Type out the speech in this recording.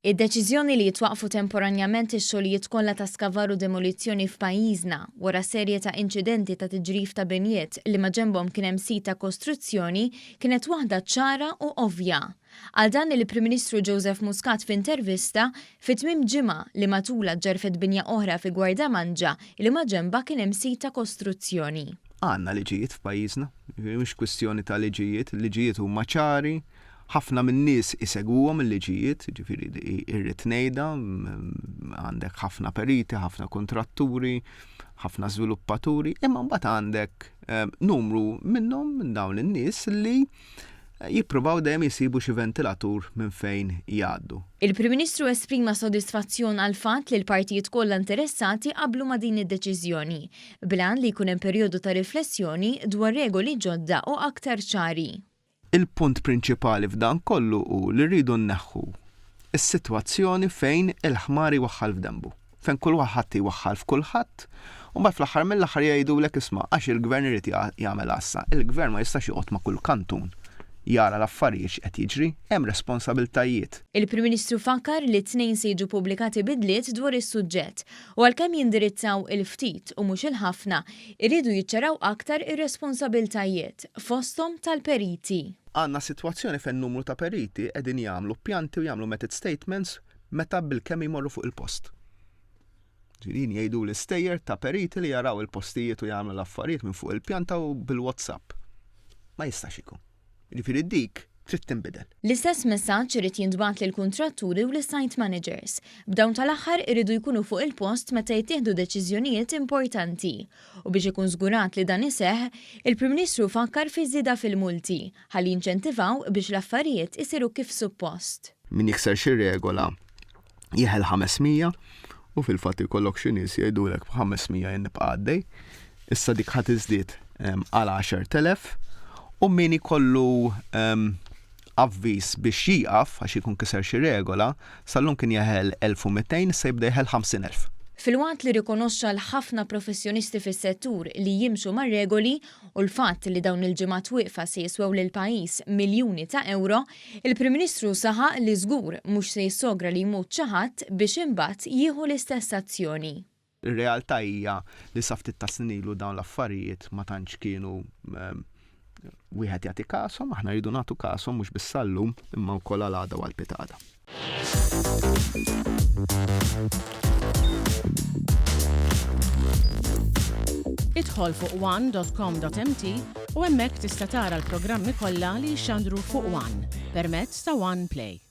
Id-deċiżjoni li jitwaqfu temporanjament ix-xogħlijiet kollha ta' skavar u demolizzjoni f'pajjiżna wara serje ta' inċidenti ta' tiġrif ta' binjiet li maġenbhom kien hemm sit ta' kostruzzjoni kienet waħda ċara u ovvja. Għal dan il-Prim Ministru Joseph Muscat f'intervista fit-tmiem ġimgħa li matulha ġġarrfet binja oħra fi Gwardamangia li maġenbha kien hemm sit ta' kostruzzjoni. Għandna liġijiet f'pajjiżna, mhux kwistjoni ta' liġijiet, liġijiet huma ċari. Ħafna min-nies isegwuhom il-liġijiet, ġifieri irrid ngħidha, għandek ħafna periti, ħafna kontratturi, ħafna żviluppaturi, imma mbagħad għandek numru minnhom minn dawn in-nies li jippruvaw dejjem jisibu xi ventilatur minn fejn jgħaddu. Il-Prim Ministru esprima sodisfazzjon għal fatt li l-partijiet kollha interessati qablu ma' din id-deċiżjoni, blan li jkun hemm perjodu ta' riflessjoni dwar regoli ġodda u aktar ċari. Il-punt prinċipali f'dan kollu hu li rridu nneħħu is-sitwazzjoni fejn il-ħmar iwaħħal f'dembu, fejn kull waħed iwaħħal f'kulħadd, u mbagħad fl-aħħar mill-aħħar jgħidulek isma' għax il-gvern irid jagħmel assa. Il-gvern ma jistax joqgħod ma' kull kantun. Jara l-affarijiet qed jiġri, hemm responsabbiltajiet. Il-Prim Ministru fakkar li t-tnejn se jiġu pubblikati bidliet dwar is-suġġett u għalkemm jindirizzaw il-ftit u mhux il-ħafna, iridu jiċċaraw aktar ir-responsabbiltajiet fosthom tal-periti. Għandna sitwazzjoni fejn numru ta' periti qegħdin jagħmlu pjanti u jagħmlu method statements meta bilkemm imorru fuq il-post. Ġirin jgħidu l-istejjer ta' periti li jaraw il-postijiet u jagħmlu l-affarijiet minn fuq il-pjanta u bil-WhatsApp. Ma jistax ikun. Jiġifieri dik trid tinbidel. L-istess messaġġ irid jintbagħat lill-kuntratturi u lis-site managers. B'dawn tal-aħħar iridu jkunu fuq il-post meta jittieħdu deċiżjonijiet importanti. U biex ikun żgurat li dan iseħħ, il-Prim Ministru fakkar fi żieda fil-multi ħalli jinċentivaw biex l-affarijiet isiru kif suppost. Min jikser xi regola jieħel 500 u fil-fatt ikollok xi nies jgħidulek b'500 jien nibqa' għaddej. Issa dik ħadd iżdied għal 10,000 u min ikollu avviż biex jieqaf għax ikun kiser xi regola, sal-lum kien jeħel 1200, issa jibda jeħel 50,000. Fil-waqt li rikonoxxa l-ħafna professjonisti fis-settur li jimxu mar-regoli u l-fatt li dawn il-ġimgħat wieqfa se jiswew lill-pajjiż miljuni ta' euro, il-Prim Ministru saħaq li żgur mhux se jissogra li jmut xi ħadd biex imbagħad jieħu l-istess azzjoni. Ir-realtà hija li sa ftit ta' snin ilu dawn l-affarijiet ma tantx kienu wieħed jagħti kasom, aħna rridu nagħtu kasom mhux bis-sallum imma wkoll għal-għada u għall-pitada. Idħol fuq one.com.mt u hemmhekk tista' tara l-programmi kollha li jxandru fuq One permezz ta' One Play.